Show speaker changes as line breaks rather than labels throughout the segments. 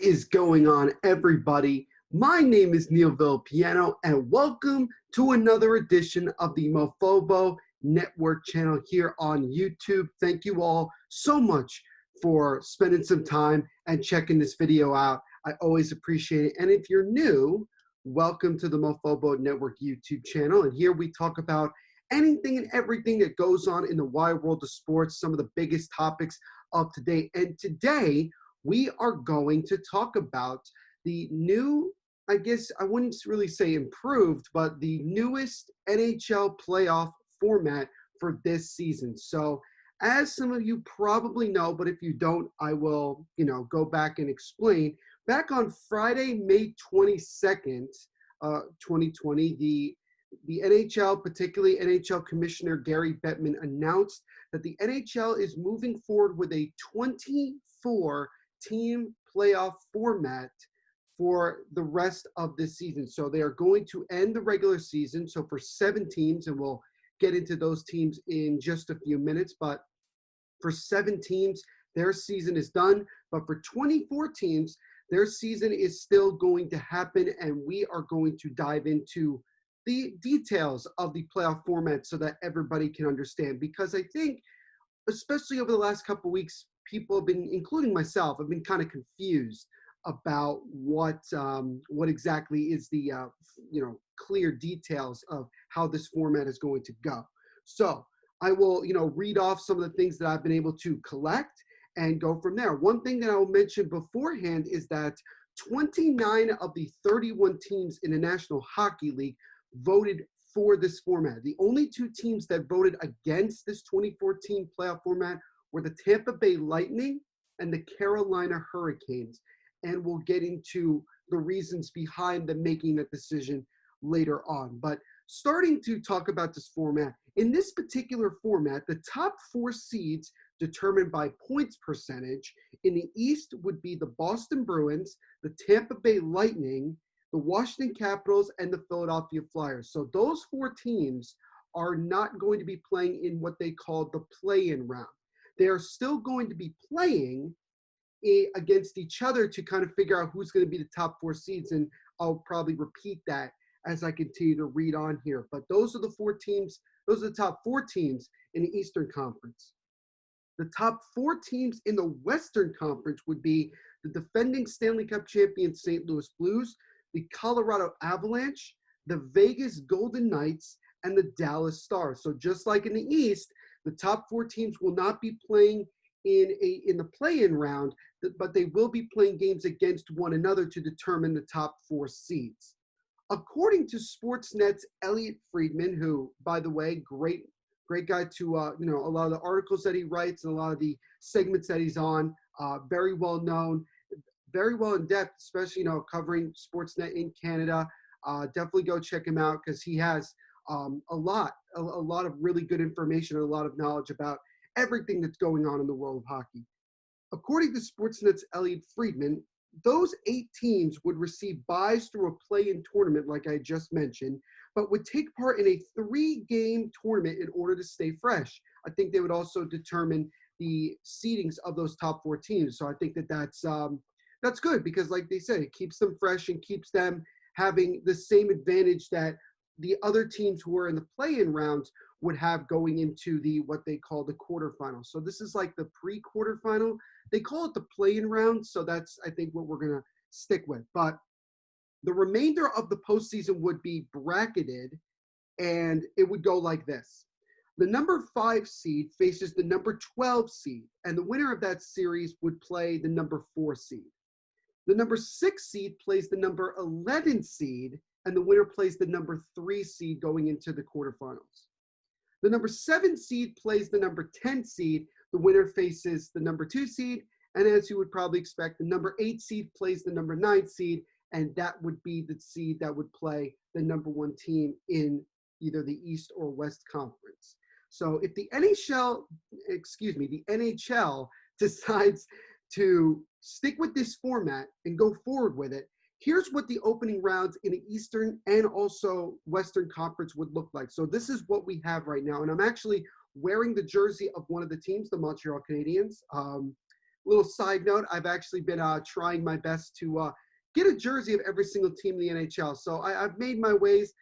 is going on, everybody? My name is Neil Villapiano, and welcome to another edition of the Mofobo Network channel here on YouTube. Thank you all so much for spending some time and checking this video out. I always appreciate it. And if you're new, welcome to the Mofobo Network YouTube channel. And here we talk about anything and everything that goes on in the wide world of sports, some of the biggest topics of today. And today, we are going to talk about the new, I guess I wouldn't really say improved, but the newest NHL playoff format for this season. So as some of you probably know, but if you don't, I will, go back and explain. Back on Friday, May 22nd, 2020, the NHL, particularly NHL Commissioner Gary Bettman, announced that the NHL is moving forward with a 24-team playoff format for the rest of this season. So they are going to end the regular season. So for 7 teams, and we'll get into those teams in just a few minutes, but for 7 teams, their season is done. But for 24 teams, their season is still going to happen, and we are going to dive into the details of the playoff format so that everybody can understand. Because I think, especially over the last couple of weeks, people have been, including myself, have been kind of confused about what exactly is the clear details of how this format is going to go. So I will read off some of the things that I've been able to collect and go from there. One thing that I will mention beforehand is that 29 of the 31 teams in the National Hockey League voted for this format. The only 2 teams that voted against this 24-team playoff format were the Tampa Bay Lightning and the Carolina Hurricanes. And we'll get into the reasons behind them making that decision later on. But starting to talk about this format, in this particular format, the top 4 seeds determined by points percentage in the East would be the Boston Bruins, the Tampa Bay Lightning, the Washington Capitals, and the Philadelphia Flyers. So those 4 teams are not going to be playing in what they call the play-in round. They are still going to be playing against each other to kind of figure out who's going to be the top 4 seeds, and I'll probably repeat that as I continue to read on here. But those are the 4 teams, those are the top 4 teams in the Eastern Conference. The top 4 teams in the Western Conference would be the defending Stanley Cup champion St. Louis Blues, the Colorado Avalanche, the Vegas Golden Knights, and the Dallas Stars. So just like in the East, the top 4 teams will not be playing in the play-in round, but they will be playing games against one another to determine the top 4 seeds. According to Sportsnet's Elliot Friedman, who, by the way, great guy to a lot of the articles that he writes and a lot of the segments that he's on, very well known, very well in depth, especially covering Sportsnet in Canada. Definitely go check him out because he has a lot of really good information and a lot of knowledge about everything that's going on in the world of hockey. According to Sportsnet's Elliot Friedman, those 8 teams would receive byes through a play-in tournament, like I just mentioned, but would take part in a 3-game tournament in order to stay fresh. I think they would also determine the seedings of those top 4 teams. So I think that's good because, like they said, it keeps them fresh and keeps them having the same advantage that the other teams who are in the play-in rounds would have going into what they call the quarterfinals. So this is like the pre-quarterfinal. They call it the play-in round, so that's, I think, what we're going to stick with. But the remainder of the postseason would be bracketed, and it would go like this. The number 5 seed faces the number 12 seed, and the winner of that series would play the number 4 seed. The number 6 seed plays the number 11 seed, and the winner plays the number 3 seed going into the quarterfinals. The number 7 seed plays the number 10 seed. The winner faces the number 2 seed. And as you would probably expect, the number 8 seed plays the number 9 seed. And that would be the seed that would play the number 1 team in either the East or West Conference. So if the NHL decides to stick with this format and go forward with it, here's what the opening rounds in the Eastern and also Western Conference would look like. So this is what we have right now. And I'm actually wearing the jersey of one of the teams, the Montreal Canadiens. little side note, I've actually been trying my best to get a jersey of every single team in the NHL. So I've made my ways.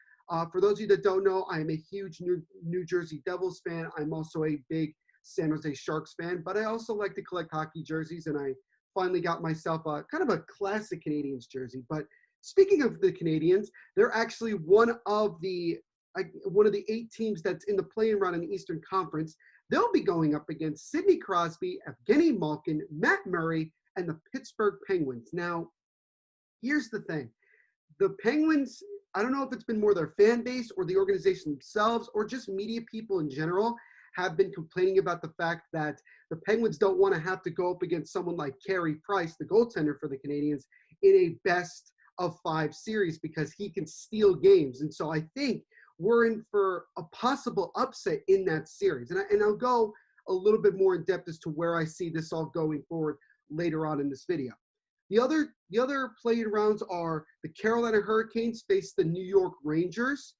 For those of you that don't know, I am a huge New Jersey Devils fan. I'm also a big San Jose Sharks fan, but I also like to collect hockey jerseys, and I finally got myself a kind of a classic Canadiens jersey. But speaking of the Canadiens, they're actually one of the 8 teams that's in the play-in round in the Eastern Conference. They'll be going up against Sidney Crosby, Evgeny Malkin, Matt Murray, and the Pittsburgh Penguins. Now, here's the thing. The Penguins, I don't know if it's been more their fan base or the organization themselves or just media people in general, have been complaining about the fact that the Penguins don't want to have to go up against someone like Carey Price, the goaltender for the Canadiens, in a best of 5 series because he can steal games. And so I think we're in for a possible upset in that series. And I'll go a little bit more in depth as to where I see this all going forward later on in this video. The other play-in rounds are the Carolina Hurricanes face the New York Rangers.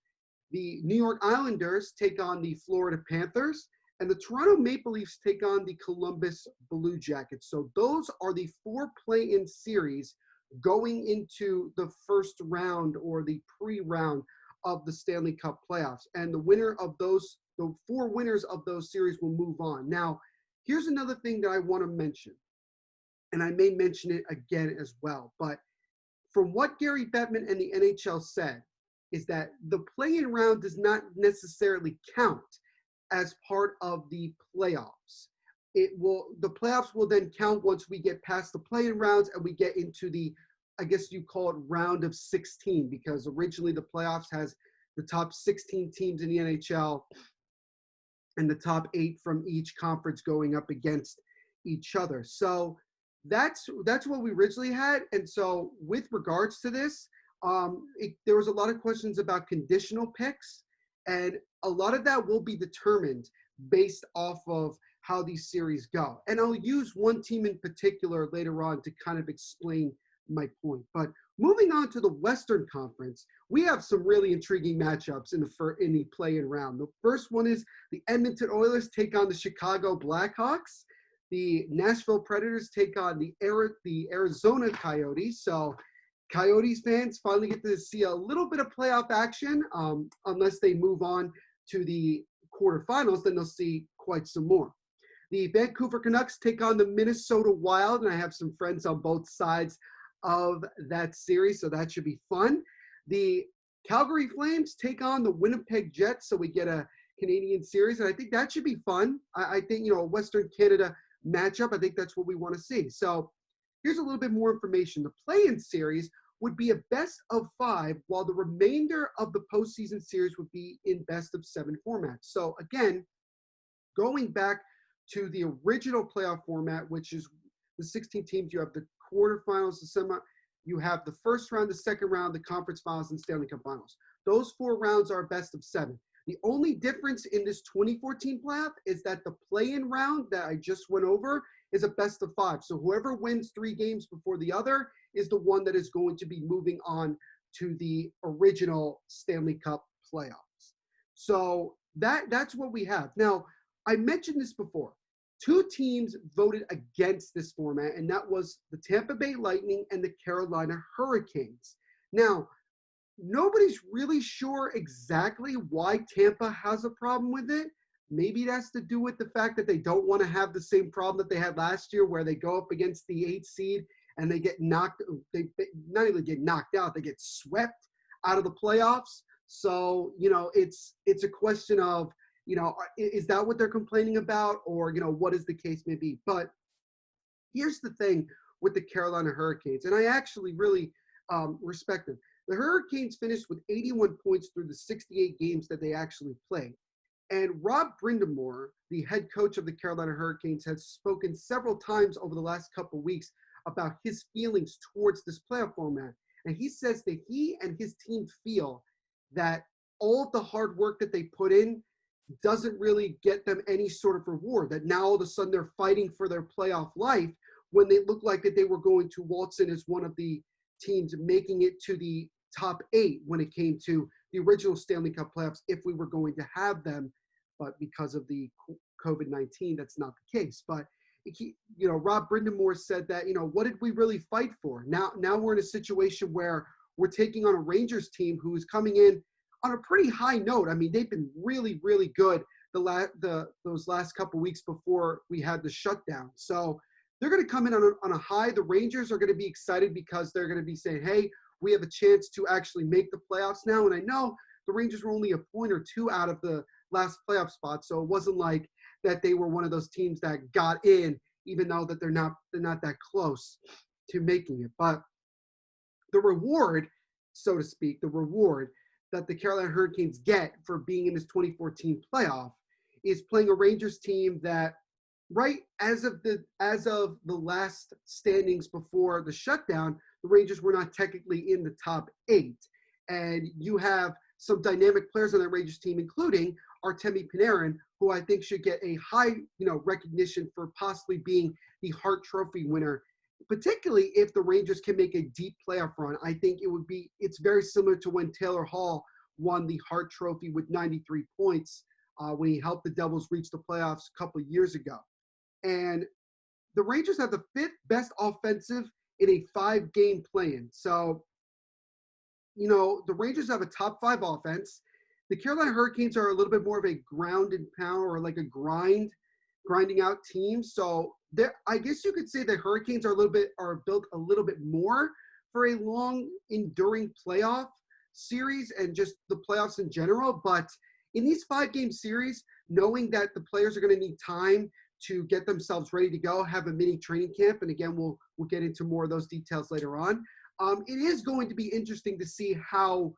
The New York Islanders take on the Florida Panthers, and the Toronto Maple Leafs take on the Columbus Blue Jackets. So those are the 4 play-in series going into the first round or the pre-round of the Stanley Cup playoffs. And the 4 winners of those series will move on. Now, here's another thing that I want to mention, and I may mention it again as well, but from what Gary Bettman and the NHL said, is that the play-in round does not necessarily count as part of the playoffs. The playoffs will then count once we get past the play-in rounds and we get into the, I guess you call it round of 16, because originally the playoffs has the top 16 teams in the NHL and the top 8 from each conference going up against each other. So that's what we originally had. And so with regards to this, there was a lot of questions about conditional picks, and a lot of that will be determined based off of how these series go. And I'll use one team in particular later on to kind of explain my point. But moving on to the Western Conference, we have some really intriguing matchups in the play-in round. The first one is the Edmonton Oilers take on the Chicago Blackhawks. The Nashville Predators take on the Arizona Coyotes. So Coyotes fans finally get to see a little bit of playoff action, unless they move on to the quarterfinals, then they'll see quite some more. The Vancouver Canucks take on the Minnesota Wild, and I have some friends on both sides of that series, so that should be fun. The Calgary Flames take on the Winnipeg Jets, so we get a Canadian series, and I think that should be fun. I think, a Western Canada matchup, I think that's what we want to see. So here's a little bit more information. The play-in series would be a best of 5, while the remainder of the postseason series would be in best of 7 formats. So again, going back to the original playoff format, which is the 16 teams, you have the quarterfinals, the semi, you have the first round, the second round, the conference finals, and Stanley Cup finals. Those 4 rounds are best of 7. The only difference in this 2014 playoff is that the play-in round that I just went over is a best of 5. So whoever wins 3 games before the other is the one that is going to be moving on to the original Stanley Cup playoffs. So that's what we have. Now, I mentioned this before. 2 teams voted against this format, and that was the Tampa Bay Lightning and the Carolina Hurricanes. Now, nobody's really sure exactly why Tampa has a problem with it. Maybe it has to do with the fact that they don't want to have the same problem that they had last year, where they go up against the 8th seed and they not only get knocked out, they get swept out of the playoffs. So, it's a question of, is that what they're complaining about, or, what is the case may be? But here's the thing with the Carolina Hurricanes, and I actually really respect them. The Hurricanes finished with 81 points through the 68 games that they actually played. And Rob Brind'Amour, the head coach of the Carolina Hurricanes, has spoken several times over the last couple of weeks about his feelings towards this playoff format. And he says that he and his team feel that all of the hard work that they put in doesn't really get them any sort of reward, that now all of a sudden they're fighting for their playoff life when they looked like that they were going to waltz in as one of the teams making it to the top 8 when it came to the original Stanley Cup playoffs, if we were going to have them. But because of the COVID-19, that's not the case. But Rob Brindamore said that, what did we really fight for? Now we're in a situation where we're taking on a Rangers team who's coming in on a pretty high note. I mean, they've been really, really good those last couple weeks before we had the shutdown. So they're going to come in on a high. The Rangers are going to be excited because they're going to be saying, hey, we have a chance to actually make the playoffs now. And I know the Rangers were only a point or two out of the last playoff spot, so it wasn't like that they were one of those teams that got in, even though that they're not that close to making it. But the reward, so to speak, the reward that the Carolina Hurricanes get for being in this 2014 playoff is playing a Rangers team that, right as of the last standings before the shutdown, the Rangers were not technically in the top 8. And you have some dynamic players on that Rangers team, including Artemi Panarin, who I think should get a high, recognition for possibly being the Hart Trophy winner, particularly if the Rangers can make a deep playoff run. I think it's very similar to when Taylor Hall won the Hart Trophy with 93 points when he helped the Devils reach the playoffs a couple of years ago. And the Rangers have the 5th best offensive in a 5-game play-in. So, the Rangers have a top 5 offense. The Carolina Hurricanes are a little bit more of a ground and pound, or like a grinding out team. So I guess you could say the Hurricanes are built a little bit more for a long, enduring playoff series and just the playoffs in general. But in these 5-game series, knowing that the players are going to need time to get themselves ready to go, have a mini training camp, and again, we'll get into more of those details later on. It is going to be interesting to see how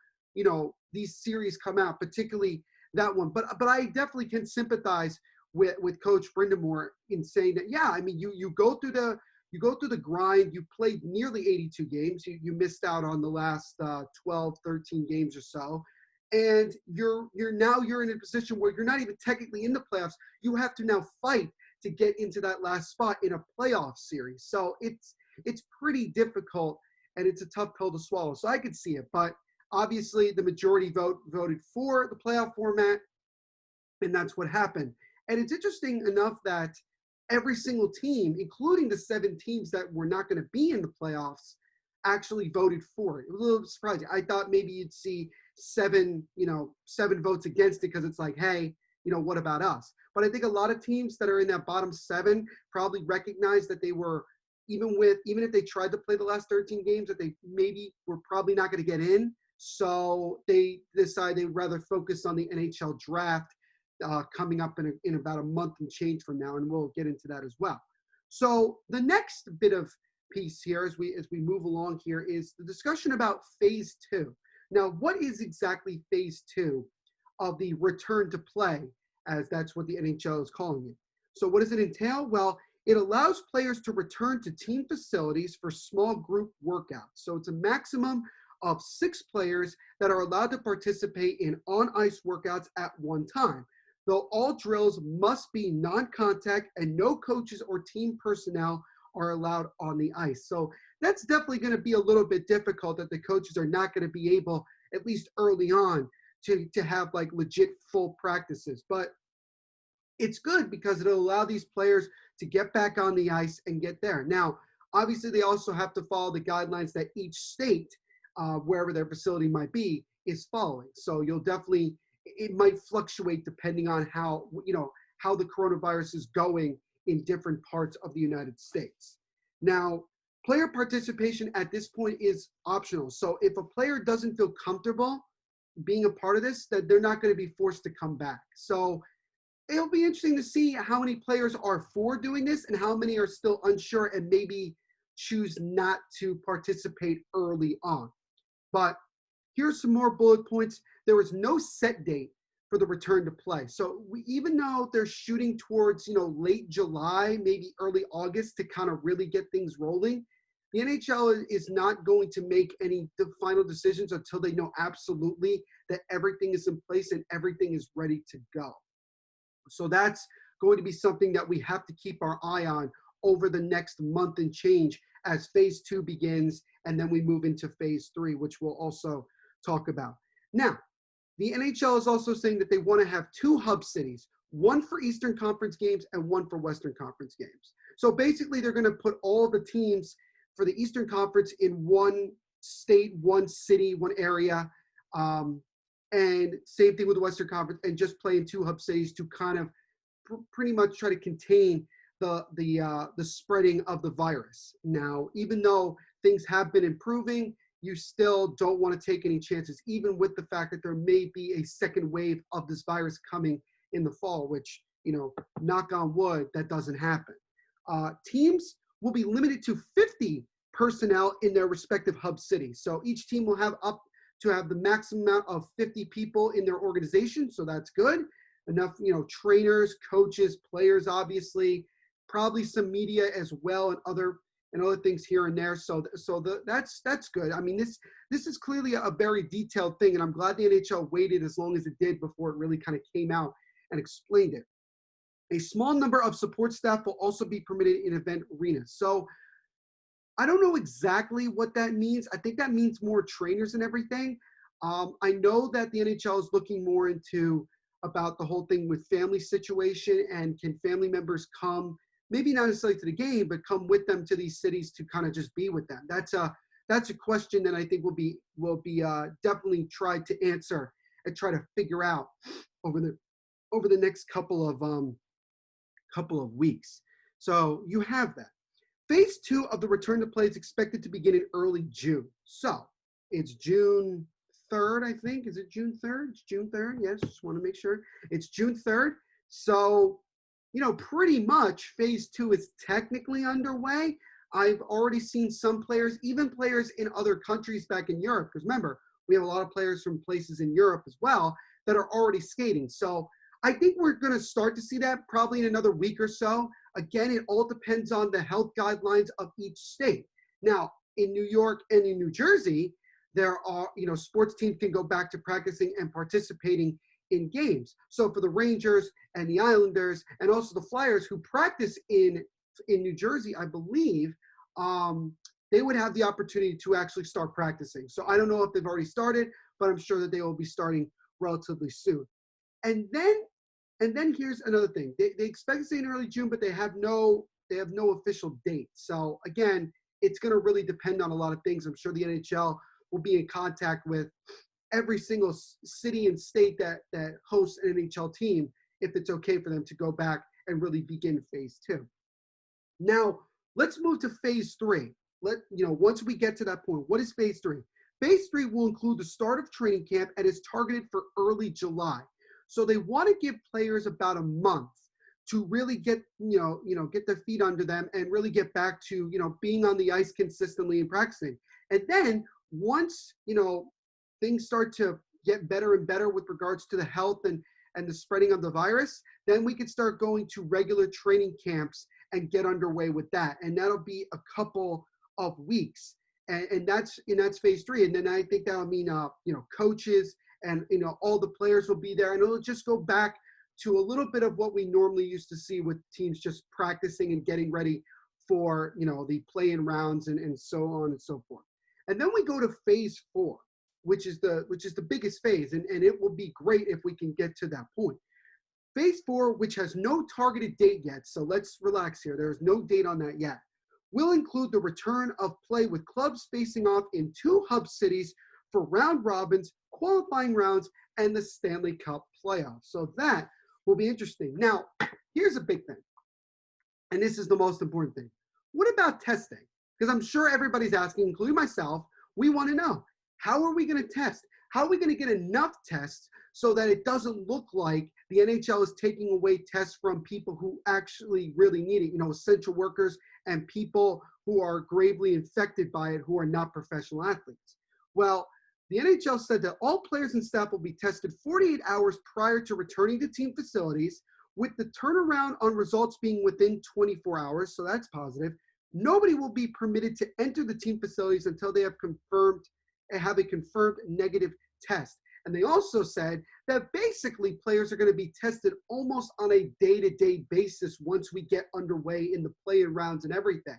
these series come out, particularly that one. But I definitely can sympathize with Coach Brindamore in saying that, yeah, I mean, you go through the grind. You played nearly 82 games. You missed out on the last 12, 13 games or so. And you're in a position where you're not even technically in the playoffs. You have to now fight to get into that last spot in a playoff series. So it's pretty difficult, and it's a tough pill to swallow. So I could see it, but obviously the majority voted for the playoff format, and that's what happened. And it's interesting enough that every single team, including the 7 teams that were not going to be in the playoffs, actually voted for it. It was a little surprising. I thought maybe you'd see 7 votes against it because it's like, hey, what about us? But I think a lot of teams that are in that bottom 7 probably recognize that they were, even if they tried to play the last 13 games, that they maybe were probably not going to get in. So they decided they'd rather focus on the NHL draft coming up in about a month and change from now, and we'll get into that as well. So the next bit of piece here as we move along here is the discussion about phase 2. Now, what is exactly phase 2 of the return to play, as that's what the NHL is calling it? So what does it entail? Well, it allows players to return to team facilities for small group workouts. So it's a maximum of 6 players that are allowed to participate in on-ice workouts at one time, though all drills must be non-contact and no coaches or team personnel are allowed on the ice. So that's definitely going to be a little bit difficult, that the coaches are not going to be able, at least early on, to have like legit full practices. But it's good because it'll allow these players to get back on the ice and get there. Now, obviously, they also have to follow the guidelines that each state, wherever their facility might be, is following. So it might fluctuate depending on how the coronavirus is going in different parts of the United States. Now, player participation at this point is optional. So if a player doesn't feel comfortable being a part of this, that they're not going to be forced to come back. So it'll be interesting to see how many players are for doing this and how many are still unsure and maybe choose not to participate early on. But here's some more bullet points. There was no set date for the return to play. So even though they're shooting towards, late July, maybe early August to kind of really get things rolling, the NHL is not going to make any final decisions until they know absolutely that everything is in place and everything is ready to go. So that's going to be something that we have to keep our eye on over the next month and change as phase 2 begins, and then we move into phase 3, which we'll also talk about. Now, the NHL is also saying that they want to have 2 hub cities, one for Eastern Conference games and one for Western Conference games. So basically, they're going to put all the teams for the Eastern Conference in one state, one city, one area. And same thing with the Western Conference, and just play in 2 hub cities to kind of pretty much try to contain the spreading of the virus. Now, even though things have been improving, you still don't want to take any chances, even with the fact that there may be a second wave of this virus coming in the fall, which, knock on wood, that doesn't happen. Teams will be limited to 50 personnel in their respective hub cities. So each team will have up to have the maximum amount of 50 people in their organization. So that's good. Enough, trainers, coaches, players, obviously, probably some media as well, and other things here and there. So that's good. I mean, this is clearly a very detailed thing, and I'm glad the NHL waited as long as it did before it really kind of came out and explained it. A small number of support staff will also be permitted in event arenas. So I don't know exactly what that means. I think that means more trainers and everything. I know that the NHL is looking more into about the whole thing with family situation, and can family members come, maybe not necessarily to the game, but come with them to these cities to kind of just be with them. That's a question that I think will be definitely tried to answer and try to figure out over the next couple of weeks. So you have that. Phase 2 of the return to play is expected to begin in early June. So it's June 3rd, I think. Is it June 3rd? It's June 3rd. Yes, just want to make sure. It's June 3rd. So, pretty much phase 2 is technically underway. I've already seen some players, even players in other countries back in Europe, because remember, we have a lot of players from places in Europe as well that are already skating. So I think we're going to start to see that probably in another week or so. Again, it all depends on the health guidelines of each state. Now, in New York and in New Jersey, there are, sports teams can go back to practicing and participating in games. So for the Rangers and the Islanders and also the Flyers who practice in New Jersey, I believe, they would have the opportunity to actually start practicing. So I don't know if they've already started, but I'm sure that they will be starting relatively soon. And then here's another thing. They expect to say in early June, but they have no official date. So again, it's going to really depend on a lot of things. I'm sure the NHL will be in contact with every single city and state that hosts an NHL team if it's okay for them to go back and really begin phase 2. Now, let's move to phase 3. Once we get to that point, what is phase 3? Phase 3 will include the start of training camp and is targeted for early July. So they want to give players about a month to really get their feet under them and really get back to, being on the ice consistently and practicing. And then once, things start to get better and better with regards to the health and the spreading of the virus, then we can start going to regular training camps and get underway with that. And that'll be a couple of weeks. And that's phase 3. And then I think that'll mean, coaches and, all the players will be there. And it'll just go back to a little bit of what we normally used to see with teams just practicing and getting ready for, the play-in rounds and so on and so forth. And then we go to phase 4, which is the biggest phase. And it will be great if we can get to that point. Phase 4, which has no targeted date yet, so let's relax here. There's no date on that yet, will include the return of play with clubs facing off in 2 hub cities for round robins, qualifying rounds, and the Stanley Cup playoffs. So that will be interesting. Now, here's a big thing, and this is the most important thing. What about testing? Because I'm sure everybody's asking, including myself, we want to know, how are we going to test? How are we going to get enough tests so that it doesn't look like the NHL is taking away tests from people who actually really need it, essential workers and people who are gravely infected by it who are not professional athletes? Well, the NHL said that all players and staff will be tested 48 hours prior to returning to team facilities, with the turnaround on results being within 24 hours, so that's positive. Nobody will be permitted to enter the team facilities until they have a confirmed negative test. And they also said that basically players are going to be tested almost on a day-to-day basis once we get underway in the play-in rounds and everything.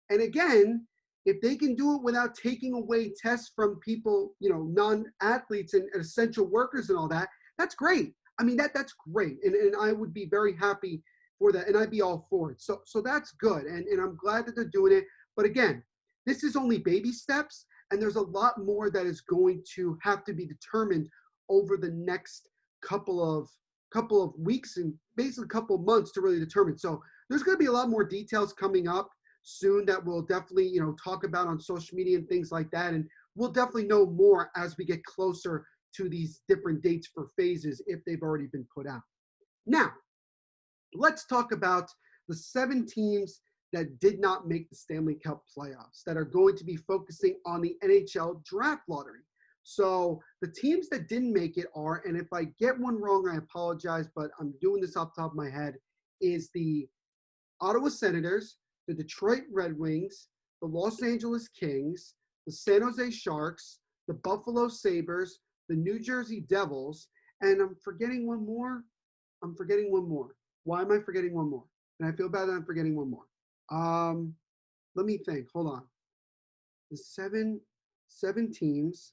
And again, if they can do it without taking away tests from people, non-athletes and essential workers and all that, that's great. I mean, that's great. And I would be very happy for that. And I'd be all for it. So that's good. And I'm glad that they're doing it. But again, this is only baby steps. And there's a lot more that is going to have to be determined over the next couple of weeks and basically a couple of months to really determine. So there's going to be a lot more details coming up soon that we'll definitely, talk about on social media and things like that. And we'll definitely know more as we get closer to these different dates for phases if they've already been put out. Now, let's talk about the 7 teams that did not make the Stanley Cup playoffs that are going to be focusing on the NHL draft lottery. So the teams that didn't make it are, and if I get one wrong, I apologize, but I'm doing this off the top of my head, is the Ottawa Senators, the Detroit Red Wings, the Los Angeles Kings, the San Jose Sharks, the Buffalo Sabres, the New Jersey Devils, and I'm forgetting one more. Why am I forgetting one more? And I feel bad that I'm forgetting one more. Let me think. Hold on. The seven teams,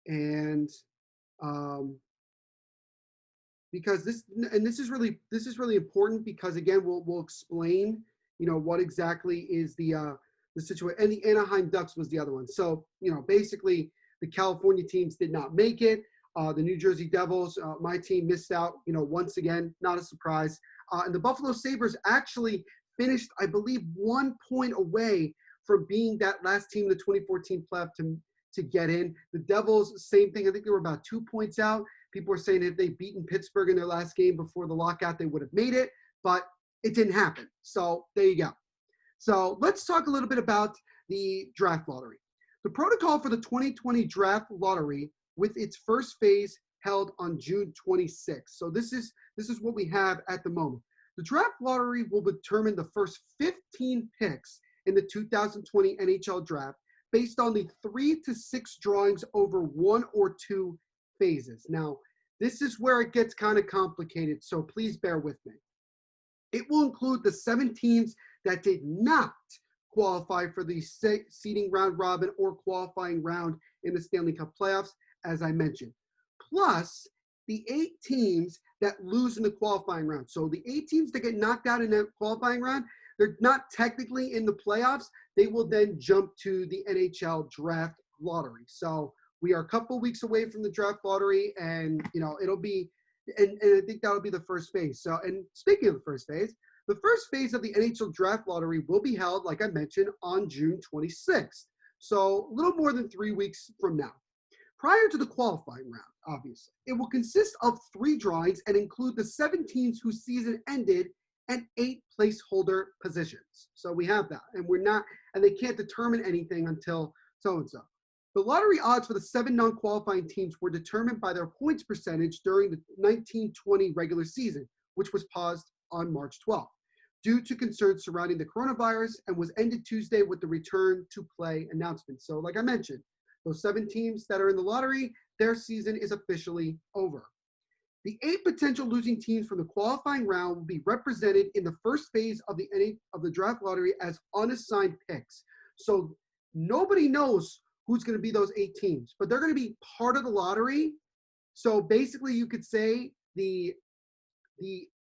and because this is really important because again we'll explain what exactly is the situation. And the Anaheim Ducks was the other one. So basically the California teams did not make it. The New Jersey Devils, my team missed out. Once again, not a surprise. And the Buffalo Sabres actually finished, I believe, 1 point away from being that last team in the 2014 playoff to get in. The Devils, same thing. I think they were about 2 points out. People were saying if they'd beaten Pittsburgh in their last game before the lockout, they would have made it, but it didn't happen. So there you go. So let's talk a little bit about the draft lottery. The protocol for the 2020 draft lottery with its first phase held on June 26th. So this is what we have at the moment. The draft lottery will determine the first 15 picks in the 2020 NHL draft based on the 3 to 6 drawings over 1 or 2 phases. Now, this is where it gets kind of complicated, so please bear with me. It will include the 7 teams that did not qualify for the seeding round robin or qualifying round in the Stanley Cup playoffs, as I mentioned, plus the 8 teams that lose in the qualifying round. So the 8 teams that get knocked out in that qualifying round, they're not technically in the playoffs. They will then jump to the NHL draft lottery. So we are a couple weeks away from the draft lottery, and it'll be, and I think that'll be the first phase. So, and speaking of the first phase of the NHL draft lottery will be held, like I mentioned, on June 26th. So a little more than 3 weeks from now. Prior to the qualifying round, obviously, it will consist of 3 drawings and include the 7 teams whose season ended and 8 placeholder positions. So we have that, and they can't determine anything until so-and-so. The lottery odds for the 7 non-qualifying teams were determined by their points percentage during the 1920 regular season, which was paused on March 12th due to concerns surrounding the coronavirus and was ended Tuesday with the return to play announcement. So like I mentioned, those 7 teams that are in the lottery, their season is officially over. The 8 potential losing teams from the qualifying round will be represented in the first phase of the draft lottery as unassigned picks. So nobody knows who's going to be those 8 teams, but they're going to be part of the lottery. So basically you could say the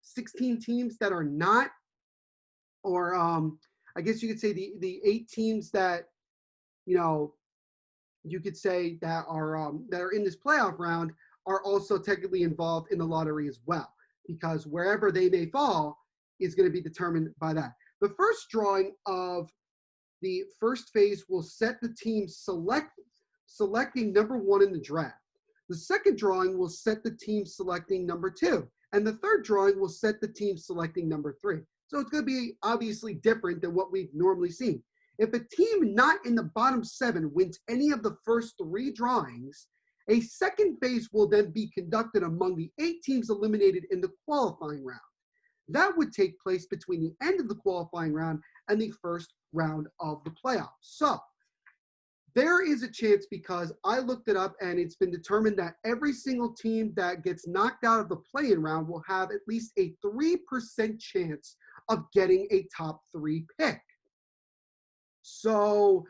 16 teams that are not, or I guess you could say the 8 teams that, you could say that are in this playoff round are also technically involved in the lottery as well, because wherever they may fall is going to be determined by that. The first drawing of the first phase will set the team selecting number 1 in the draft. The second drawing will set the team selecting number 2. And the third drawing will set the team selecting number 3. So it's going to be obviously different than what we've normally seen. If a team not in the bottom 7 wins any of the first 3 drawings, a second phase will then be conducted among the 8 teams eliminated in the qualifying round. That would take place between the end of the qualifying round and the first round of the playoffs. So there is a chance, because I looked it up and it's been determined that every single team that gets knocked out of the play-in round will have at least a 3% chance of getting a top 3 pick. So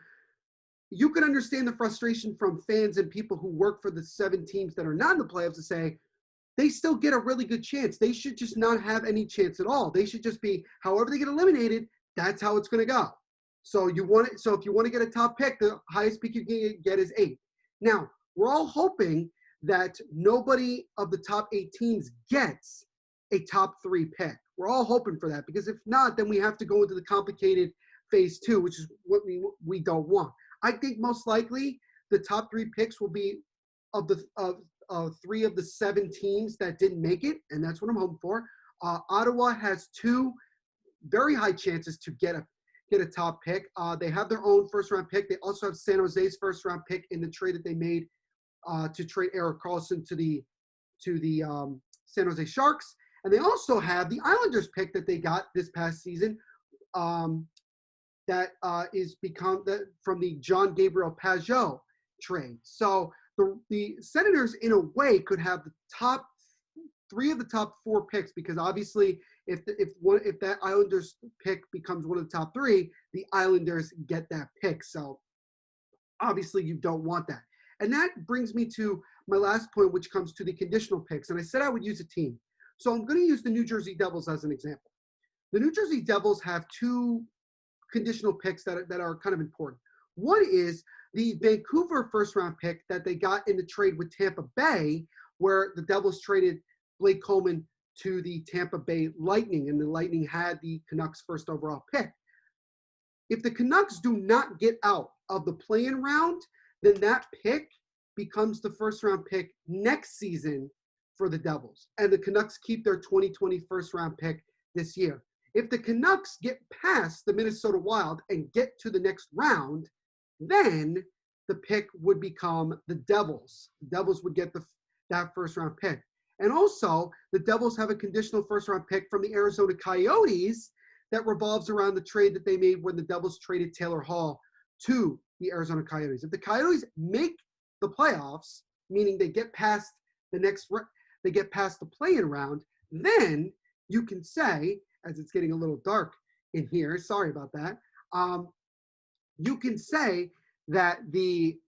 you can understand the frustration from fans and people who work for the 7 teams that are not in the playoffs to say, they still get a really good chance. They should just not have any chance at all. They should just be, however they get eliminated, that's how it's going to go. So if you want to get a top pick, the highest pick you can get is 8. Now, we're all hoping that nobody of the top 8 teams gets a top 3 pick. We're all hoping for that, because if not, then we have to go into the complicated phase 2, which is what we don't want. I think most likely the top 3 picks will be of 3 of the 7 teams that didn't make it, and that's what I'm hoping for. Ottawa has 2 very high chances to get a top pick. They have their own first-round pick. They also have San Jose's first-round pick in the trade that they made to trade Erik Karlsson to the San Jose Sharks. And they also have the Islanders pick that they got this past season that is from the John Gabriel Pageau trade. So the Senators, in a way, could have the top 3 of the top 4 picks, because obviously if that Islanders pick becomes one of the top 3, the Islanders get that pick. So obviously you don't want that. And that brings me to my last point, which comes to the conditional picks. And I said I would use a team. So I'm going to use the New Jersey Devils as an example. The New Jersey Devils have 2 conditional picks that are kind of important. One is the Vancouver first-round pick that they got in the trade with Tampa Bay, where the Devils traded Blake Coleman to the Tampa Bay Lightning, and the Lightning had the Canucks' first overall pick. If the Canucks do not get out of the play-in round, then that pick becomes the first-round pick next season for the Devils, and the Canucks keep their 2020 first-round pick this year. If the Canucks get past the Minnesota Wild and get to the next round, then the pick would become the Devils. The Devils would get that first-round pick. And also, the Devils have a conditional first-round pick from the Arizona Coyotes that revolves around the trade that they made when the Devils traded Taylor Hall to the Arizona Coyotes. If the Coyotes make the playoffs, meaning they get past the play-in round, then you can say, as it's getting a little dark in here, sorry about that, you can say that the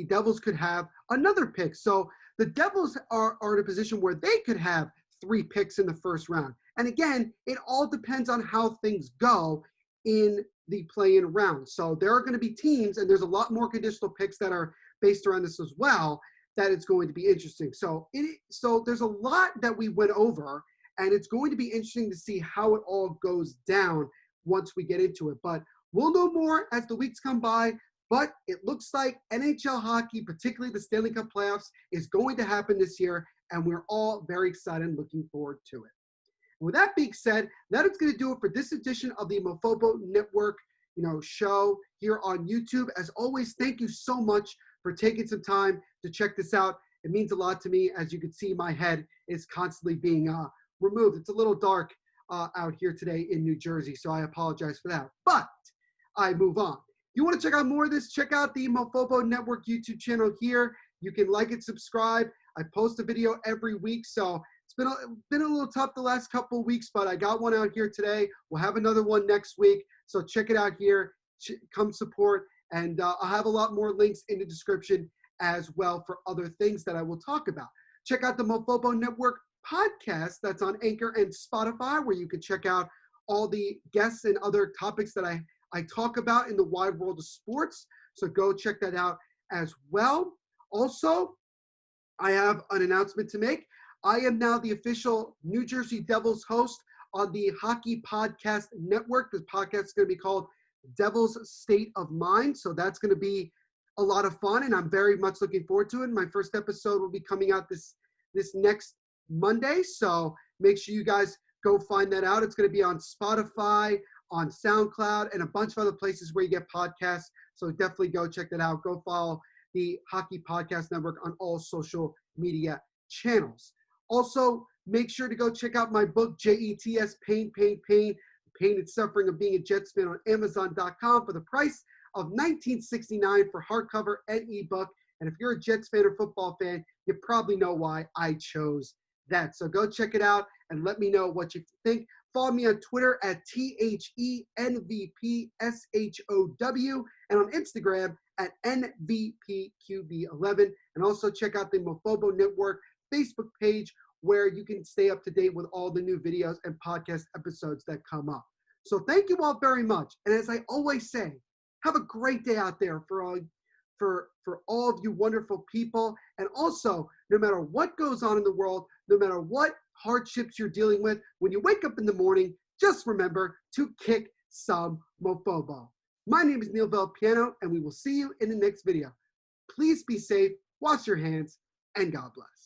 Devils could have another pick. So the Devils are in a position where they could have 3 picks in the first round. And again, it all depends on how things go in the play-in round. So there are going to be teams, and there's a lot more conditional picks that are based around this as well, that it's going to be interesting. So there's a lot that we went over, and it's going to be interesting to see how it all goes down once we get into it. But we'll know more as the weeks come by. But it looks like NHL hockey, particularly the Stanley Cup playoffs, is going to happen this year, and we're all very excited and looking forward to it. With that being said, that is going to do it for this edition of the Mofobo Network, show here on YouTube. As always, thank you so much for taking some time to check this out. It means a lot to me. As you can see, my head is constantly being removed. It's a little dark out here today in New Jersey, so I apologize for that. But I move on. If you want to check out more of this, check out the Mofobo Network YouTube channel here. You can like and subscribe. I post a video every week, so it's been a little tough the last couple of weeks, but I got one out here today. We'll have another one next week, so check it out here. Come support, and I'll have a lot more links in the description as well for other things that I will talk about. Check out the Mofobo Network podcast that's on Anchor and Spotify, where you can check out all the guests and other topics that I talk about in the wide world of sports. So go check that out as well. Also, I have an announcement to make. I am now the official New Jersey Devils host on the Hockey Podcast Network. This podcast is going to be called Devils State of Mind. So that's going to be a lot of fun, and I'm very much looking forward to it. My first episode will be coming out this next Monday. So make sure you guys go find that out. It's going to be on Spotify, on SoundCloud, and a bunch of other places where you get podcasts. So definitely go check that out. Go follow the Hockey Podcast Network on all social media channels. Also, make sure to go check out my book, JETS, Pain, Pain, Pain, Pain and Suffering of Being a Jets Fan on Amazon.com for the price of $19.69 for hardcover and ebook. And if you're a Jets fan or football fan, you probably know why I chose that. So go check it out and let me know what you think. Follow me on Twitter at THENVPSHOW and on Instagram at NVPQB11. And also check out the Mofobo Network Facebook page, where you can stay up to date with all the new videos and podcast episodes that come up. So thank you all very much. And as I always say, have a great day out there for all of you wonderful people. And also, no matter what goes on in the world, no matter what hardships you're dealing with, when you wake up in the morning, just remember to kick some Mofobo. My name is Neil Piano, and we will see you in the next video. Please be safe, wash your hands, and God bless.